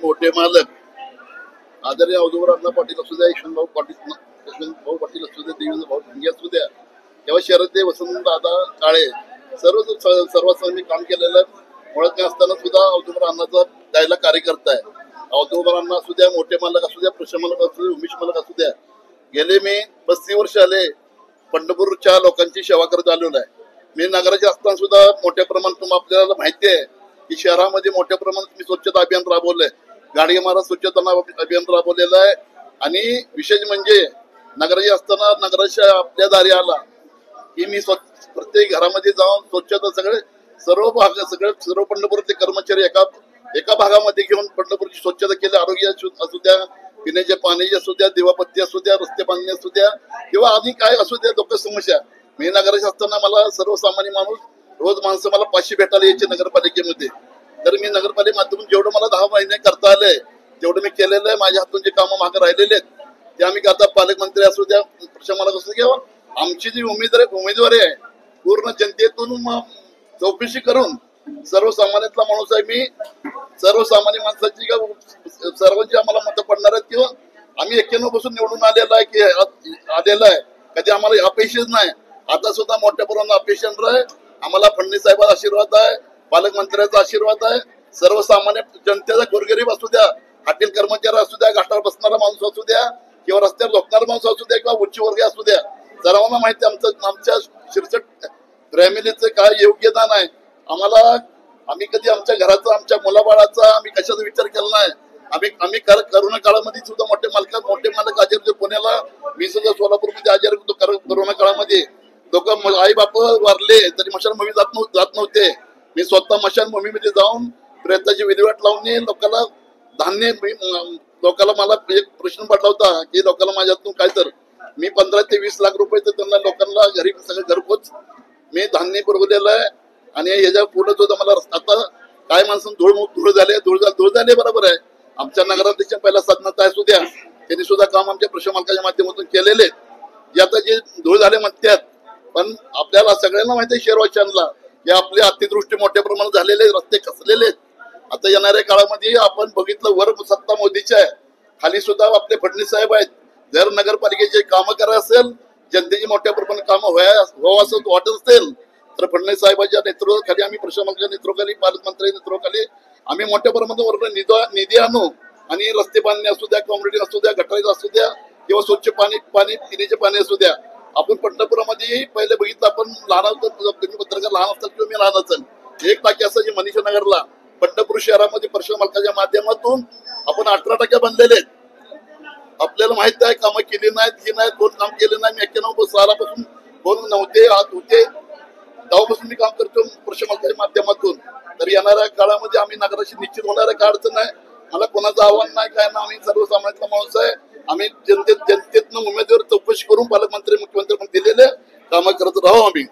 मोठे मालक आदरणीय औदुंबर अण्णा पाटील असू द्या, यशवंतभाऊ पाटील असू द्या, देवेंद्र भाऊ ढिंगे असू द्या किंवा शरददेव वसंतदादा काळे सर्वच मी काम केलेलं ओळख असताना सुद्धा औदुंबर अण्णाचा द्यायला कार्यकर्ता आहे. औदुंबर अण्णा असू द्या, मोठे मालक असू द्या, प्रशम मालक असू द्या, उमेश मालक असू द्या, गेले मी 35 वर्ष आले पंढरपूरच्या लोकांची सेवा करत आलेलो आहे. मी नगराचे असताना सुद्धा मोठ्या प्रमाणात आपल्याला माहिती आहे की शहरामध्ये मोठ्या प्रमाणात मी स्वच्छता अभियान राबवलंय. गाडगे महाराज स्वच्छता अभियान राबवलेलं आहे. आणि विशेष म्हणजे नगराचे असताना नगराच्या आपल्या दारी आला की मी प्रत्येक घरामध्ये जाऊन स्वच्छता सर्व पंढरपूरचे कर्मचारी एका भागामध्ये घेऊन पंढरपूरची स्वच्छता केली. आरोग्य असू द्या, पिण्याच्या पाण्याची असू द्या, दिवाबत्ती असू द्या, रस्ते बांधणी असू द्या किंवा आधी काय असू द्या लोक समस्या. मी नगराध्यक्ष असताना मला सर्वसामान्य माणूस रोज माणसं मला 500 भेटायला यायचे नगरपालिकेमध्ये. तर मी नगरपालिके माध्यमातून जेवढं मला 10 महिने करता आलंय तेवढं मी केलेलं आहे. माझ्या हातून जे कामं मागे राहिलेले आहेत ते आम्ही आता पालकमंत्री असू द्या, प्रशासक असू द्या, आमची जी उमेदवारी आहे पूर्ण जनतेतून चौकशी करून सर्वसामान्यातला माणूस आहे मी. सर्वसामान्य माणसाची सर्वांची आम्हाला मतं पडणार आहेत किंवा आम्ही 91 पासून निवडून आलेला आहे. कधी आम्हाला अपेक्षाच नाही. आता सुद्धा मोठ्या प्रमाणात अपेक्षा आहे. आम्हाला फडणवीस साहेबांचा आशीर्वाद आहे, पालकमंत्र्याचा आशीर्वाद आहे. सर्वसामान्य जनतेचा गोरगरीब असू द्या, हॉटेल कर्मचारी असू द्या, घाटावर बसणारा माणूस असू द्या किंवा रस्त्यावर झोपणारा माणूस असू द्या किंवा उच्चवर्गीय असू द्या, सर्वांना माहिती आमच्या शिरसट फॅमिलीचं काय योगदान आहे. आम्ही कधी आमच्या घराचा, आमच्या मुलाबाळाचा आम्ही कशाचा विचार केला नाही. आम्ही करोना काळामध्ये सुद्धा मोठे मालक आजार होते पुण्याला. मी सुद्धा सोलापूरमध्ये आजार होतो करोना काळामध्ये. लोक आई बाप वारले तरी मशानभूमी जात नव्हते. मी स्वतः मशानभूमीमध्ये जाऊन प्रेताची विल्हेवाट लावून लोकांना धान्य, लोकांना मला एक प्रश्न पडला होता की लोकांना माझ्यातून काय, तर मी 15 ते 20 लाख रुपये तर त्यांना लोकांना घरी सगळं घरपोच मी धान्य पुरवलेलं आहे. आणि याच्या पुढे सुद्धा मला आता काय माणसं धूळ झाले बरोबर आहे. आमच्या नगराध्यक्ष पहिला साधनात असू द्या, त्यांनी सुद्धा काम आमच्या प्रशासकाच्या माध्यमातून केलेले. आता जे धूळ झाले म्हणतात, पण आपल्याला सगळ्यांना माहिती आहे शहरवाशांना जे आपले अतिवृष्टी मोठ्या प्रमाणात झालेले, रस्ते खचलेले आहेत. आता येणाऱ्या काळामध्ये आपण बघितलं वर सत्ता मोदीची आहे, खाली सुद्धा आपले फडणवीस साहेब आहेत. जर नगरपालिकेचे कामं करायचं असेल, जनतेची मोठ्या प्रमाणात कामं व्हावं असं वाटत असेल तर फडणवीस साहेबांच्या नेतृत्वाखाली, आम्ही प्रशासकाच्या नेतृत्वाखाली, पालकमंत्र्यांच्या नेतृत्वाखाली आम्ही मोठ्या प्रमाणात निधी आणू आणि रस्ते बांधणे असू द्या, कॉम्युनिटी असू द्या, गटारीज असू द्या किंवा स्वच्छ पाणी पिण्याचे पाणी असू द्या. आपण पंढरपुरामध्ये पहिले बघितलं, आपण लहान होतो, पत्रकार लहान असतात किंवा मी लहान असेल, 1 टाकी असायची मनीषा नगरला. पंढरपूर शहरामध्ये प्रशासकाच्या माध्यमातून आपण 18 टाक्या बांधलेले आहेत. आपल्याला माहित आहे कामं केली नाहीत, कोण काम केले नाही. मी 91 सालापासून कोण नव्हते हात होते तेव्हापासून मी काम करतो प्रशासकाच्या माध्यमातून. तर येणाऱ्या काळामध्ये आम्ही नगराशी निश्चित होणाऱ्या काय अडचण नाही. मला कोणाचं आव्हान नाही, काय ना. आम्ही सर्वसामान्यातला माणूस आहे. आम्ही जनतेतनं उमेदवार चौकशी करून पालकमंत्री, मुख्यमंत्री पण दिलेले कामं करत राहू आम्ही.